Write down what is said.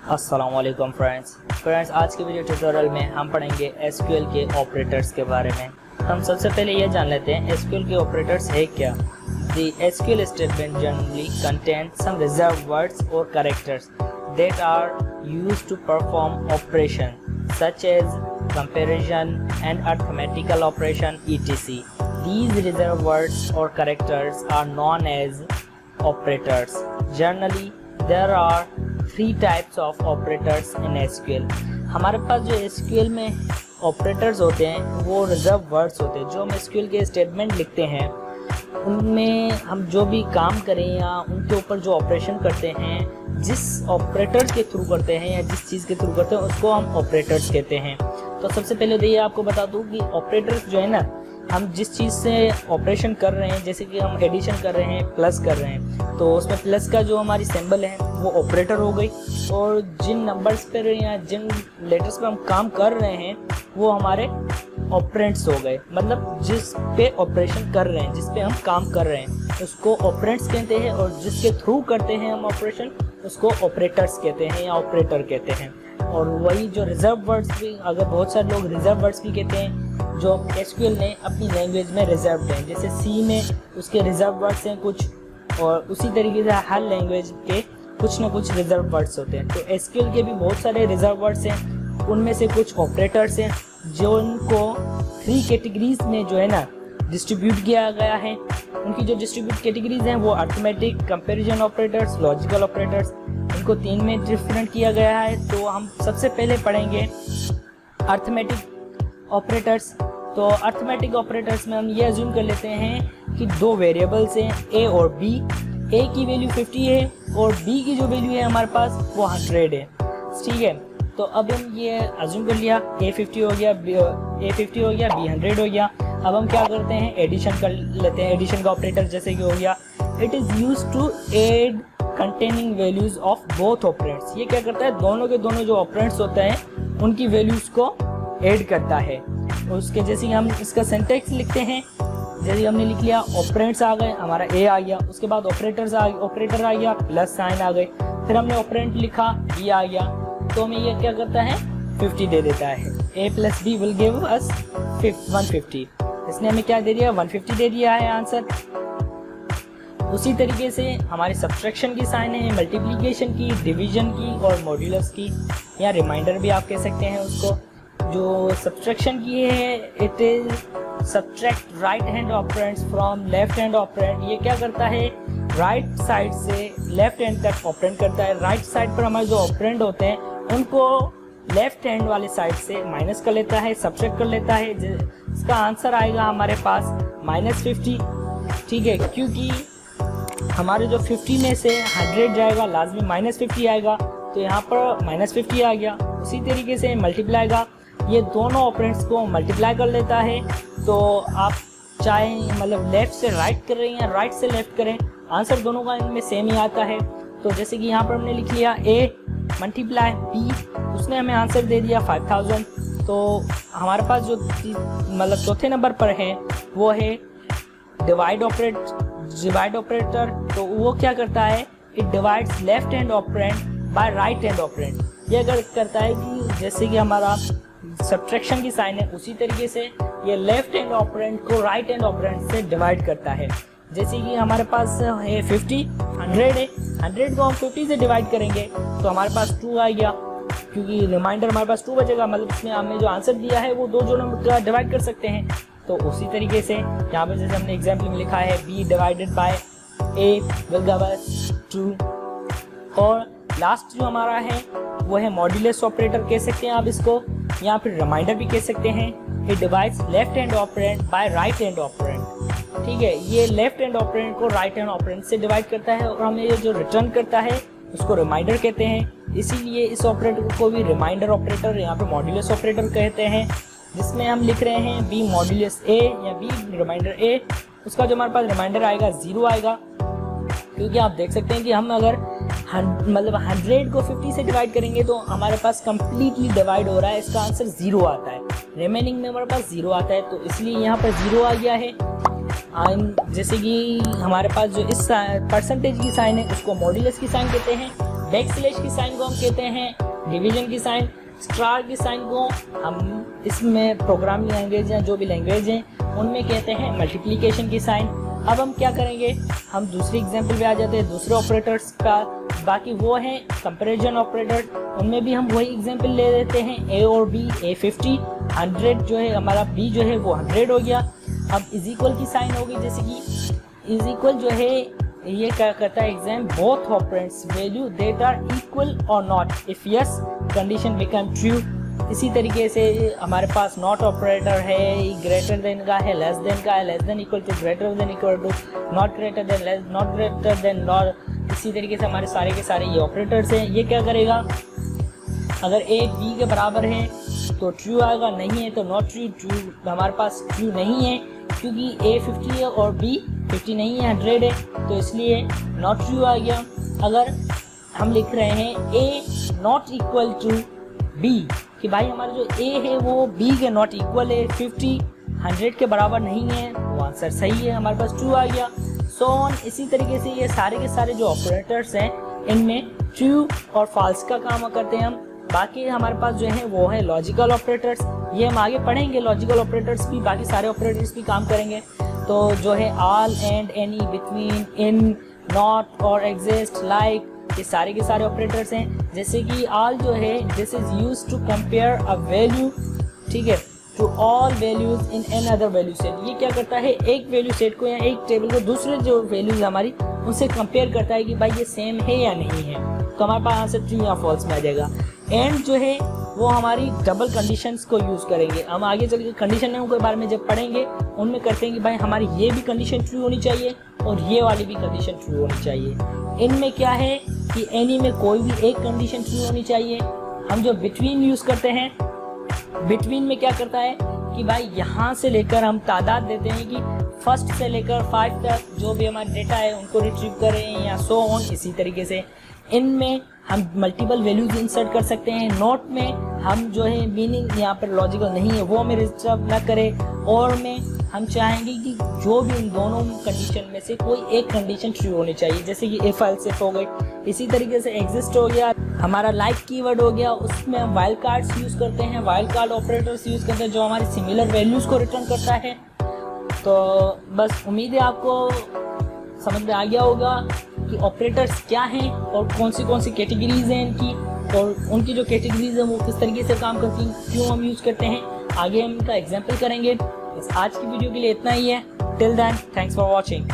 अस्सलामुअलैकुम फ्रेंड्स, आज के वीडियो ट्यूटोरियल में हम पढ़ेंगे एसक्यूएल के ऑपरेटर्स के बारे में। हम सबसे पहले यह जान लेते हैं एसक्यूएल के ऑपरेटर्स है क्या। The SQL statement generally contain some reserved words और characters that are used to perform operation such as comparison and arithmetical operation etc. These reserved words or characters are known as operators. Generally, there are three types of operators in SQL. हमारे पास जो SQL में operators होते हैं वो reserve words होते हैं। जो हम SQL के स्टेटमेंट लिखते हैं उनमें हम जो भी काम करें या उनके ऊपर जो ऑपरेशन करते हैं, जिस ऑपरेटर्स के थ्रू करते हैं या जिस चीज़ के थ्रू करते हैं उसको हम ऑपरेटर्स कहते हैं। तो सबसे पहले तो ये आपको बता दूं कि ऑपरेटर्स जो है ना, हम जिस चीज़ से ऑपरेशन कर रहे हैं, जैसे कि हम एडिशन कर रहे हैं, प्लस कर रहे हैं, तो उसमें प्लस का जो हमारी सिंबल है वो ऑपरेटर हो गई, और जिन नंबर्स पर या जिन लेटर्स पर हम काम कर रहे हैं वो हमारे ऑपरेंट्स हो गए। मतलब जिस पे ऑपरेशन कर रहे हैं, जिस पे हम काम कर रहे हैं उसको ऑपरेंट्स कहते हैं, और जिसके थ्रू करते हैं हम ऑपरेशन उसको ऑपरेटर्स कहते हैं या ऑपरेटर कहते हैं। और वही जो रिजर्व वर्ड्स भी, अगर बहुत सारे लोग रिजर्व वर्ड्स भी कहते हैं जो एसक्यूएल ने अपनी लैंग्वेज में रिजर्व हैं, जैसे सी में उसके रिजर्व वर्ड्स हैं कुछ, और उसी तरीके से हर लैंग्वेज के कुछ ना कुछ रिजर्व वर्ड्स होते हैं। तो एसक्यूएल के भी बहुत सारे रिजर्व वर्ड्स हैं, उनमें से कुछ ऑपरेटर्स हैं जो उनको 3 कैटेगरीज में जो है ना डिस्ट्रीब्यूट किया गया है। उनकी जो डिस्ट्रीब्यूट कैटेगरीज हैं वो arithmetic, comparison operators, logical operators, इनको 3 में डिफरेंट किया गया है। तो हम सबसे पहले पढ़ेंगे अरिथमेटिक ऑपरेटर्स। तो अरिथमेटिक ऑपरेटर्स में हम ये अज्यूम कर लेते हैं कि 2 वेरिएबल्स हैं ए और बी। ए की वैल्यू 50 है और बी की जो वैल्यू है हमारे पास वो 100 है। ठीक है, तो अब हम ये अज्यूम कर लिया ए 50 हो गया, बी 100 हो गया। अब हम क्या करते हैं, एडिशन कर लेते हैं। एडिशन का ऑपरेटर जैसे कि हो गया, it is used to add containing values of both operands. ये क्या करता है, दोनों के दोनों जो ऑपरेंट्स होते हैं उनकी वैल्यूज को ऐड करता है। उसके जैसे हम इसका सिंटैक्स लिखते हैं, जैसे हमने लिख लिया ऑपरेंट्स आ गए, हमारा ए आ गया, उसके बाद ऑपरेटर आ गया, प्लस साइन आ गए, फिर हमने ऑपरेंट लिखा बी आ गया, तो हमें ये क्या करता है 50 दे देता है। a plus B will give us 150। इसने हमें क्या दे दिया, 150 दे दिया है आंसर। उसी तरीके से हमारी सब्ट्रैक्शन की साइन है, मल्टीप्लिकेशन की, डिवीजन की और मॉड्यूलस की, या रिमाइंडर भी आप कह सकते हैं उसको। जो सब्ट्रैक्शन की है, it is subtract right hand operands from left hand operand. ये क्या करता है, राइट साइड से लेफ्ट हैंड तक ऑपरेंड करता है। राइट साइड पर हमारे जो ऑपरेंड होते हैं उनको लेफ्ट हैंड वाले साइड से माइनस कर लेता है, सब्ट्रैक्ट कर लेता है। इसका आंसर आएगा हमारे पास -50। ठीक है, क्योंकि हमारे जो 50 में से 100 जाएगा, लाजमी -50 आएगा, तो यहाँ पर -50 आ गया। उसी तरीके से मल्टीप्लाई ये दोनों ऑपरेंट्स को मल्टीप्लाई कर लेता है। तो आप चाहे मतलब लेफ्ट से राइट कर रहे हैं या राइट से लेफ्ट करें, आंसर दोनों का इनमें सेम ही आता है। तो जैसे कि यहाँ पर हमने लिख लिया a मल्टीप्लाई बी, उसने हमें आंसर दे दिया 5000। तो हमारे पास जो मतलब चौथे नंबर पर है वो है डिवाइड ऑपरेटर। तो वो क्या करता है, it divides left hand operand by right hand operand. ये अगर करता है कि जैसे कि हमारा सब्ट्रैक्शन की साइन है, उसी तरीके से ये लेफ्ट हैंड ऑपरेंड को राइट हैंड ऑपरेंड से डिवाइड करता है। जैसे कि हमारे पास है 50, 100 है, 100 को हम 50 से डिवाइड करेंगे तो हमारे पास 2 आ गया, क्योंकि रिमाइंडर हमारे पास 2 बचेगा। मतलब इसमें हमने जो आंसर दिया है वो 2 जोड़ों में डिवाइड कर सकते हैं। तो उसी तरीके से यहाँ पर जैसे हमने एग्जाम्पल में लिखा है b divided by a will give अस 2। और लास्ट जो हमारा है वो है मॉड्यूलस ऑपरेटर कह सकते हैं आप इसको, या फिर रिमाइंडर भी कह सकते हैं। It divides left hand operand by right hand operand. ठीक है, ये लेफ्ट हैंड ऑपरेंड को राइट हैंड ऑपरेंड से डिवाइड करता है, और हमें ये जो रिटर्न करता है उसको रिमाइंडर कहते हैं। इसीलिए इस ऑपरेटर को भी रिमाइंडर ऑपरेटर, यहाँ पे मॉड्यूलस ऑपरेटर कहते हैं। जिसमें हम लिख रहे हैं b मॉड्यूलस a या b रिमाइंडर a, उसका जो हमारे पास रिमाइंडर आएगा 0 आएगा, क्योंकि आप देख सकते हैं कि हम अगर मतलब 100 को 50 से डिवाइड करेंगे तो हमारे पास कंप्लीटली डिवाइड हो रहा है, इसका आंसर 0 आता है। रिमेनिंग में हमारे पास 0 आता है, तो इसलिए यहाँ पर 0 आ गया है। जैसे कि हमारे पास जो इस परसेंटेज की साइन है उसको मॉड्यूलस की साइन कहते हैं, बैकस्लैश की साइन को हम कहते हैं डिवीजन की साइन, स्टार की साइन को हम इसमें प्रोग्रामिंग लैंग्वेज या जो भी लैंग्वेज हैं उनमें कहते हैं मल्टीप्लिकेशन की साइन। अब हम क्या करेंगे, हम दूसरी एग्जांपल पे आ जाते हैं दूसरे ऑपरेटर्स का, बाकी वो हैं कंपैरिजन ऑपरेटर, उनमें भी हम वही एग्जांपल ले लेते हैं ए और बी, ए 50, 100 जो है हमारा बी जो है वो 100 हो गया। अब इज इक्वल की साइन होगी, जैसे कि इज इक्वल जो है ये क्या करता है exam, both operands value that are equal और not, if yes condition become true. इसी तरीके से हमारे पास नॉट ऑपरेटर है, ग्रेटर देन का है, लेस देन का है, less than equal to, greater than equal to, not greater than, less not greater than not. इसी तरीके से हमारे सारे के सारे ये ऑपरेटर्स हैं। ये क्या करेगा, अगर ए बी के बराबर है तो ट्रू आएगा, नहीं है तो नॉट ट्रू। ट्रू हमारे पास ट्रू नहीं है क्योंकि ए 50 है और बी 50 नहीं है, 100 है, तो इसलिए नॉट ट्रू आ गया। अगर हम लिख रहे हैं ए नॉट इक्वल टू बी, कि भाई हमारा जो ए है वो बी के नॉट इक्वल है, 50 100 के बराबर नहीं है, वो आंसर सही है, हमारे पास ट्रू आ गया। So on. इसी तरीके से ये सारे के सारे जो ऑपरेटर्स हैं इनमें ट्रू और फॉल्स का काम करते हैं हम। बाकी हमारे पास जो है वो है लॉजिकल ऑपरेटर्स, ये हम आगे पढ़ेंगे। लॉजिकल ऑपरेटर्स भी, बाकी सारे ऑपरेटर्स भी काम करेंगे। तो जो है all, and, any, between, in, not और एग्जिस्ट, लाइक, ये सारे के सारे ऑपरेटर्स हैं। जैसे कि ऑल जो है this is used to compare a value, ठीक है, to all values in an other value set. ये क्या करता है, एक वैल्यू सेट को या एक टेबल को दूसरे जो वैल्यूज हमारी उनसे कंपेयर करता है कि भाई ये सेम है या नहीं है, तो हमारे पास आंसर ट्रू या फॉल्स में आ जाएगा। एंड जो है वो हमारी डबल कंडीशंस को यूज़ करेंगे। हम आगे चल के कंडीशनों के बारे में जब पढ़ेंगे उनमें करते हैं कि भाई हमारी ये भी कंडीशन ट्रू होनी चाहिए और ये वाली भी कंडीशन ट्रू होनी चाहिए। इनमें क्या है कि एनी में कोई भी एक कंडीशन ट्रू होनी चाहिए। हम जो बिटवीन यूज़ करते हैं, बिटवीन में क्या करता है कि भाई यहाँ से लेकर हम तादाद देते हैं कि फर्स्ट से लेकर 5 तक जो भी हमारा डेटा है उनको रिट्रीव करें या सो ऑन। इसी तरीके से इनमें हम मल्टीपल वैल्यूज इंसर्ट कर सकते हैं। नोट में हम जो है मीनिंग यहाँ पर लॉजिकल नहीं है वो हमें डिस्टर्ब ना करे, और में हम चाहेंगे कि जो भी इन दोनों कंडीशन में से कोई एक कंडीशन ट्रू होनी चाहिए, जैसे कि इफ एल्स इफ हो गई। इसी तरीके से एग्जिस्ट हो गया, हमारा लाइक कीवर्ड हो गया, उसमें हम वाइल्ड कार्ड्स यूज़ करते हैं, वाइल्ड कार्ड ऑपरेटर्स यूज़ करते हैं जो हमारी सिमिलर वैल्यूज़ को रिटर्न करता है। तो बस उम्मीद है आपको समझ में आ गया होगा कि ऑपरेटर्स क्या हैं और कौन सी कैटेगरीज हैं इनकी, और उनकी जो कैटेगरीज हैं वो किस तरीके से काम करती हैं, क्यों हम यूज़ करते हैं। आगे हम इनका एग्जाम्पल करेंगे। बस आज की वीडियो के लिए इतना ही है। Till then, thanks for watching.